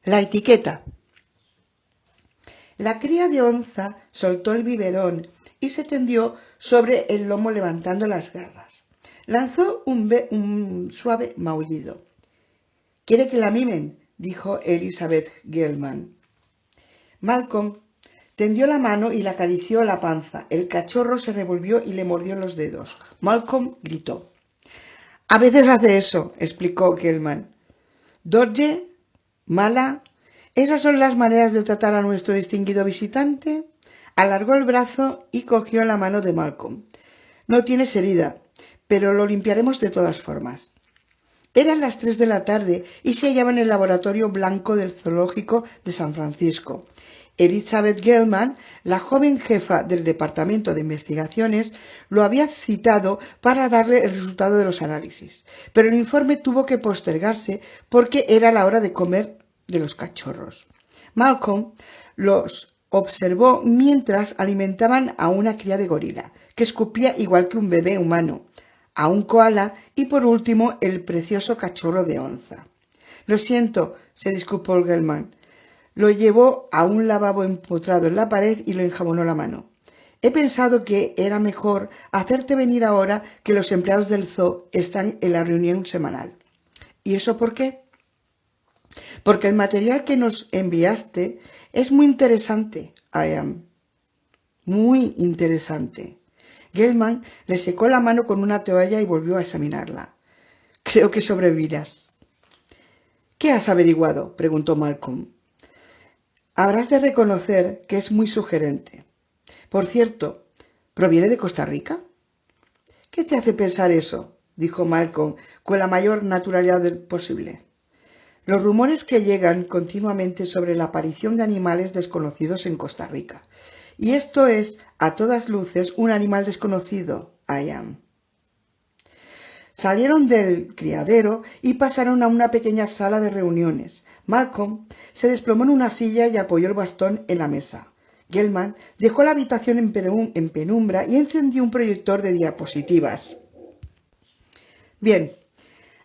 La etiqueta. La cría de onza soltó el biberón y se tendió sobre el lomo levantando las garras. Lanzó un suave maullido. «¿Quiere que la mimen?», dijo Elizabeth Gellman. Malcolm tendió la mano y le acarició la panza. El cachorro se revolvió y le mordió los dedos. Malcolm gritó. «A veces hace eso», explicó Gellman. «Dodge, mala, ¿esas son las maneras de tratar a nuestro distinguido visitante?». Alargó el brazo y cogió la mano de Malcolm. «No tienes herida, pero lo limpiaremos de todas formas». Eran las 3 de la tarde y se hallaba en el laboratorio blanco del zoológico de San Francisco. Elizabeth Gellman, la joven jefa del departamento de investigaciones, lo había citado para darle el resultado de los análisis, pero el informe tuvo que postergarse porque era la hora de comer de los cachorros. Malcolm los observó mientras alimentaban a una cría de gorila, que escupía igual que un bebé humano, a un koala y por último el precioso cachorro de onza. «Lo siento», se disculpó Gellman. Lo llevó a un lavabo empotrado en la pared y le enjabonó la mano. «He pensado que era mejor hacerte venir ahora que los empleados del zoo están en la reunión semanal». «¿Y eso por qué?». «Porque el material que nos enviaste es muy interesante, Ian. Muy interesante». Gellman le secó la mano con una toalla y volvió a examinarla. «Creo que sobrevivirás». «¿Qué has averiguado?», preguntó Malcolm. «Habrás de reconocer que es muy sugerente. Por cierto, ¿proviene de Costa Rica?». «¿Qué te hace pensar eso?», dijo Malcolm con la mayor naturalidad posible. «Los rumores que llegan continuamente sobre la aparición de animales desconocidos en Costa Rica. Y esto es, a todas luces, un animal desconocido, Ian». Salieron del criadero y pasaron a una pequeña sala de reuniones. Malcolm se desplomó en una silla y apoyó el bastón en la mesa. Gellman dejó la habitación en penumbra y encendió un proyector de diapositivas. «Bien,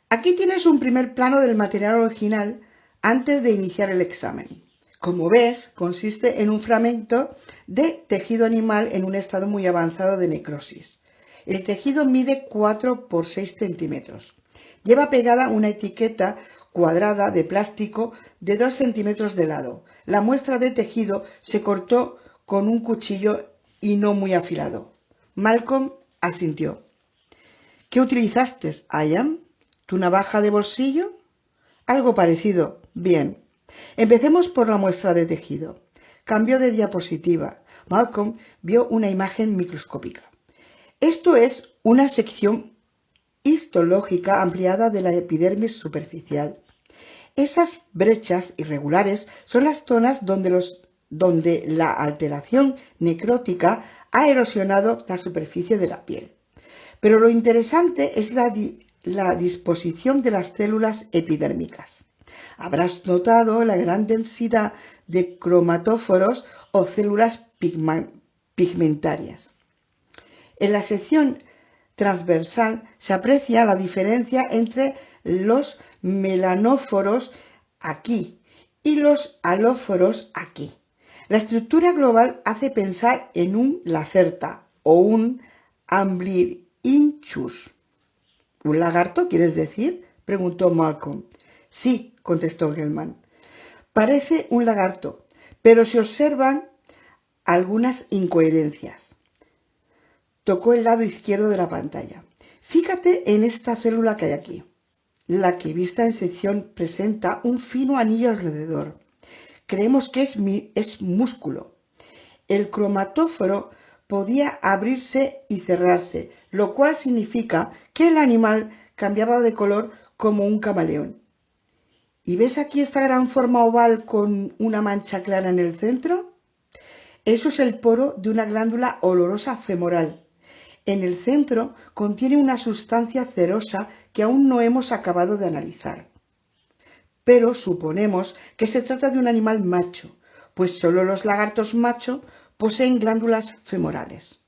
aquí tienes un primer plano del material original antes de iniciar el examen. Como ves, consiste en un fragmento de tejido animal en un estado muy avanzado de necrosis. El tejido mide 4 por 6 centímetros. Lleva pegada una etiqueta cuadrada de plástico de 2 centímetros de lado. La muestra de tejido se cortó con un cuchillo y no muy afilado». Malcolm asintió. «¿Qué utilizaste, Ian? ¿Tu navaja de bolsillo?». «Algo parecido». «Bien. Empecemos por la muestra de tejido». Cambió de diapositiva. Malcolm vio una imagen microscópica. «Esto es una sección histológica ampliada de la epidermis superficial. Esas brechas irregulares son las zonas donde la alteración necrótica ha erosionado la superficie de la piel. Pero lo interesante es la disposición de las células epidérmicas. Habrás notado la gran densidad de cromatóforos o células pigmentarias. En la sección transversal se aprecia la diferencia entre los melanóforos aquí y los halóforos aquí. La estructura global hace pensar en un lacerta o un amblyrhynchus». «¿Un lagarto, quieres decir?», preguntó Malcolm. «Sí», contestó Gellman. «Parece un lagarto, pero se observan algunas incoherencias». Tocó el lado izquierdo de la pantalla. «Fíjate en esta célula que hay aquí. La que vista en sección presenta un fino anillo alrededor. Creemos que es músculo. El cromatóforo podía abrirse y cerrarse, lo cual significa que el animal cambiaba de color como un camaleón. ¿Y ves aquí esta gran forma oval con una mancha clara en el centro? Eso es el poro de una glándula olorosa femoral. En el centro contiene una sustancia cerosa que aún no hemos acabado de analizar. Pero suponemos que se trata de un animal macho, pues solo los lagartos macho poseen glándulas femorales».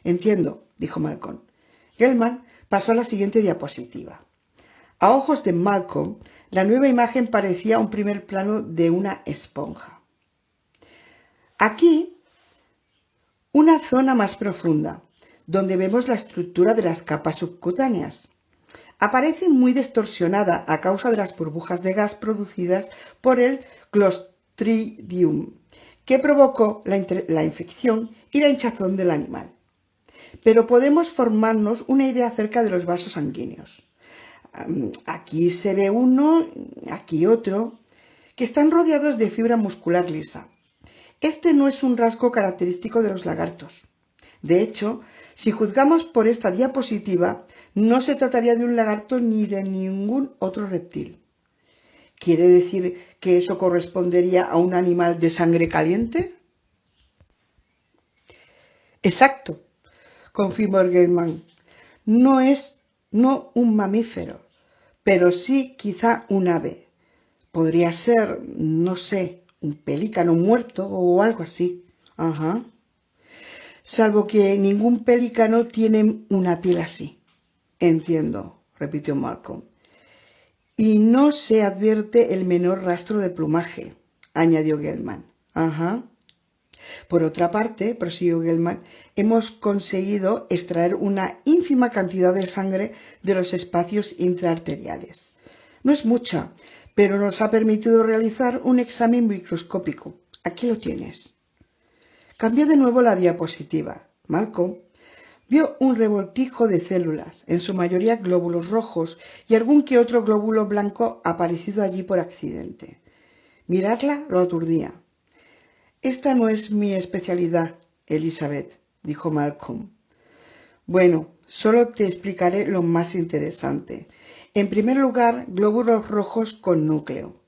«Entiendo», dijo Malcolm. Gellman pasó a la siguiente diapositiva. A ojos de Malcolm, La nueva imagen parecía un primer plano de una esponja. Aquí, una zona más profunda, donde vemos la estructura de las capas subcutáneas. Aparece muy distorsionada a causa de las burbujas de gas producidas por el Clostridium, que provocó la infección y la hinchazón del animal. Pero podemos formarnos una idea acerca de los vasos sanguíneos. Aquí se ve uno, aquí otro, que están rodeados de fibra muscular lisa. Este no es un rasgo característico de los lagartos. De hecho, si juzgamos por esta diapositiva, no se trataría de un lagarto ni de ningún otro reptil. ¿Quiere decir que eso correspondería a un animal de sangre caliente? Exacto, confirmó Gelman. No un mamífero, pero sí quizá un ave. Podría ser, no sé, un pelícano muerto o algo así. Ajá. Salvo que ningún pelícano tiene una piel así. Entiendo, repitió Malcolm. Y no se advierte el menor rastro de plumaje, añadió Gelman. Ajá. Por otra parte, prosiguió Gelman, hemos conseguido extraer una ínfima cantidad de sangre de los espacios intraarteriales. No es mucha, pero nos ha permitido realizar un examen microscópico. Aquí lo tienes. Cambió de nuevo la diapositiva. Malcolm vio un revoltijo de células, en su mayoría glóbulos rojos y algún que otro glóbulo blanco aparecido allí por accidente. Mirarla lo aturdía. Esta no es mi especialidad, Elizabeth, dijo Malcolm. Bueno, solo te explicaré lo más interesante. En primer lugar, glóbulos rojos con núcleo.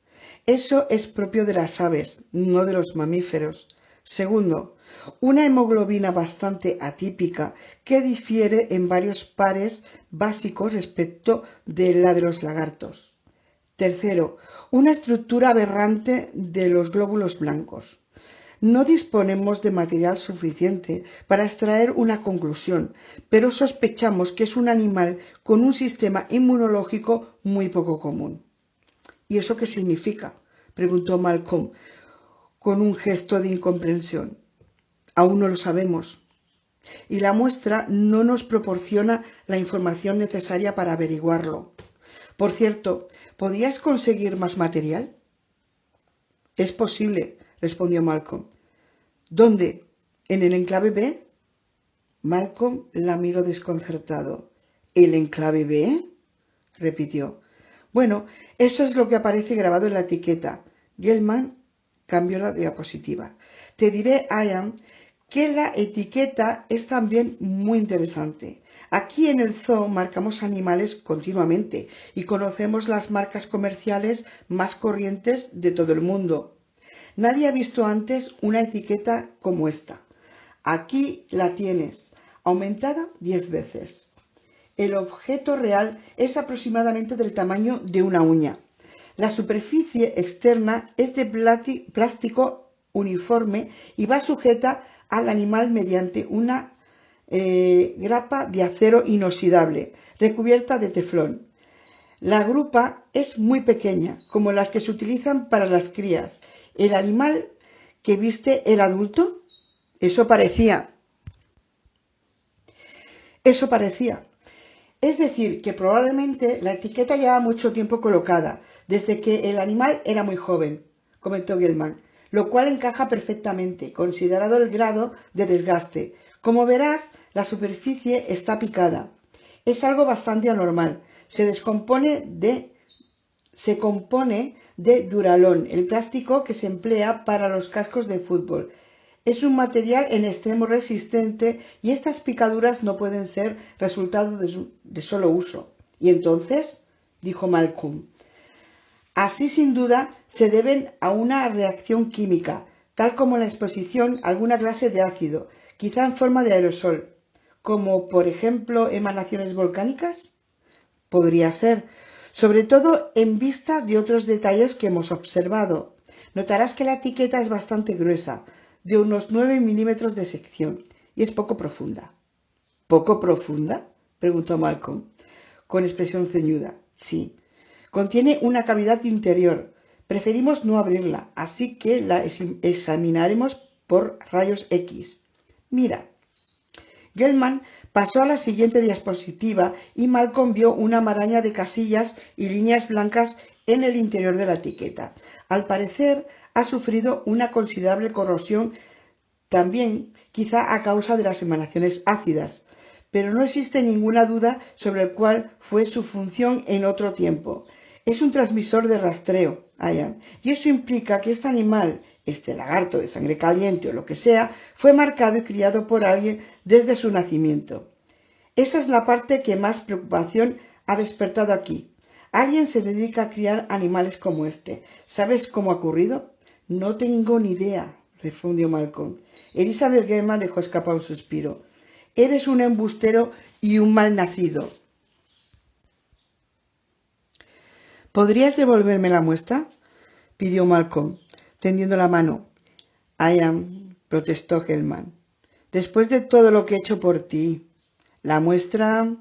Eso es propio de las aves, no de los mamíferos. Segundo, una hemoglobina bastante atípica que difiere en varios pares básicos respecto de la de los lagartos. Tercero, una estructura aberrante de los glóbulos blancos. No disponemos de material suficiente para extraer una conclusión, pero sospechamos que es un animal con un sistema inmunológico muy poco común. ¿Y eso qué significa?, preguntó Malcolm con un gesto de incomprensión. Aún no lo sabemos. Y la muestra no nos proporciona la información necesaria para averiguarlo. Por cierto, ¿podías conseguir más material? Es posible, respondió Malcolm. ¿Dónde? ¿En el enclave B? Malcolm la miró desconcertado. ¿El enclave B?, repitió. Bueno, eso es lo que aparece grabado en la etiqueta. Gelman cambió la diapositiva. Te diré, Ian, que la etiqueta es también muy interesante. Aquí en el zoo marcamos animales continuamente y conocemos las marcas comerciales más corrientes de todo el mundo. Nadie ha visto antes una etiqueta como esta. Aquí la tienes, aumentada 10 veces. El objeto real es aproximadamente del tamaño de una uña. La superficie externa es de plástico uniforme y va sujeta al animal mediante una grapa de acero inoxidable recubierta de teflón. La grupa es muy pequeña, como las que se utilizan para las crías. ¿El animal que viste era adulto? Eso parecía. Es decir, que probablemente la etiqueta lleva mucho tiempo colocada, desde que el animal era muy joven, comentó Gelman, lo cual encaja perfectamente, considerado el grado de desgaste. Como verás, la superficie está picada. Es algo bastante anormal. Se compone de duralón, el plástico que se emplea para los cascos de fútbol. Es un material en extremo resistente y estas picaduras no pueden ser resultado de solo uso. ¿Y entonces?, dijo Malcolm. Así, sin duda, se deben a una reacción química, tal como la exposición a alguna clase de ácido, quizá en forma de aerosol, como, por ejemplo, emanaciones volcánicas. Podría ser, sobre todo en vista de otros detalles que hemos observado. Notarás que la etiqueta es bastante gruesa, de unos 9 milímetros de sección, y es poco profunda. ¿Poco profunda?, preguntó Malcolm, con expresión ceñuda. Sí. Contiene una cavidad interior. Preferimos no abrirla, así que la examinaremos por rayos X. Mira. Gell-Mann pasó a la siguiente diapositiva y Malcolm vio una maraña de casillas y líneas blancas en el interior de la etiqueta. Al parecer, ha sufrido una considerable corrosión, también quizá a causa de las emanaciones ácidas, pero no existe ninguna duda sobre cuál fue su función en otro tiempo. Es un transmisor de rastreo, y eso implica que este animal, este lagarto de sangre caliente o lo que sea, fue marcado y criado por alguien desde su nacimiento. Esa es la parte que más preocupación ha despertado aquí. Alguien se dedica a criar animales como este. ¿Sabes cómo ha ocurrido? No tengo ni idea, respondió Malcolm. Elizabeth Gell-Mann dejó escapar un suspiro. Eres un embustero y un malnacido. ¿Podrías devolverme la muestra?, pidió Malcolm, tendiendo la mano. Protestó Gell-Mann. Después de todo lo que he hecho por ti. La muestra...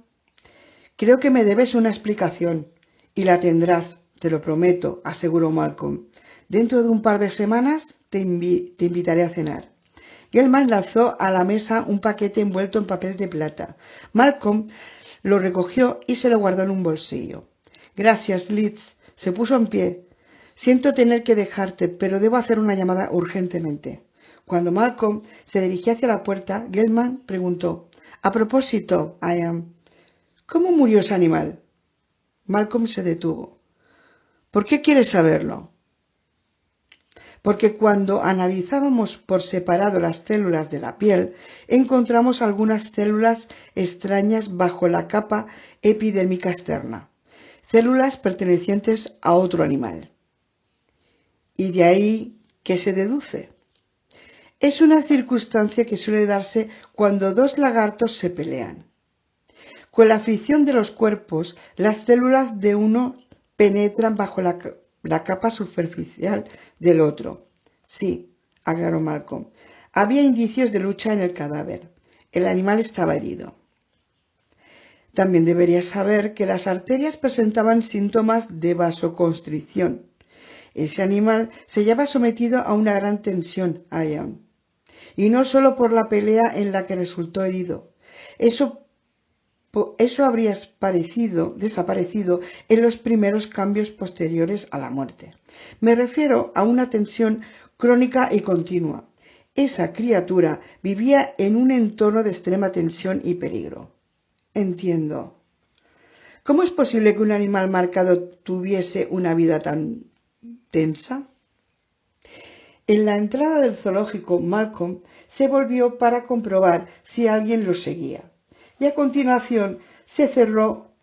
Creo que me debes una explicación. Y la tendrás, te lo prometo, aseguró Malcolm. Dentro de un par de semanas te invitaré a cenar. Gell-Mann lanzó a la mesa un paquete envuelto en papel de plata. Malcolm lo recogió y se lo guardó en un bolsillo. Gracias, Liz. Se puso en pie. Siento tener que dejarte, pero debo hacer una llamada urgentemente. Cuando Malcolm se dirigía hacia la puerta, Gell-Mann preguntó: A propósito, ¿cómo murió ese animal? Malcolm se detuvo. ¿Por qué quieres saberlo? Porque cuando analizábamos por separado las células de la piel, encontramos algunas células extrañas bajo la capa epidérmica externa, células pertenecientes a otro animal. ¿Y de ahí qué se deduce? Es una circunstancia que suele darse cuando dos lagartos se pelean. Con la fricción de los cuerpos, las células de uno penetran bajo la capa superficial del otro. Sí, aclaró Malcolm. Había indicios de lucha en el cadáver. El animal estaba herido. También deberías saber que las arterias presentaban síntomas de vasoconstricción. Ese animal se hallaba sometido a una gran tensión, y no solo por la pelea en la que resultó herido. Eso habría desaparecido en los primeros cambios posteriores a la muerte. Me refiero a una tensión crónica y continua. Esa criatura vivía en un entorno de extrema tensión y peligro. Entiendo. ¿Cómo es posible que un animal marcado tuviese una vida tan tensa? En la entrada del zoológico, Malcolm se volvió para comprobar si alguien lo seguía. Y a continuación se acercó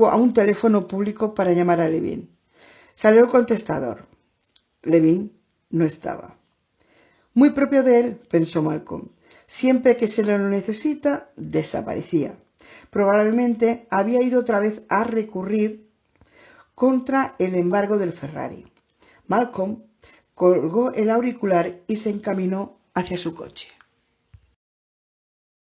a un teléfono público para llamar a Levin. Salió el contestador. Levin no estaba. Muy propio de él, pensó Malcolm. Siempre que se lo necesita, desaparecía. Probablemente había ido otra vez a recurrir contra el embargo del Ferrari. Malcolm colgó el auricular y se encaminó hacia su coche.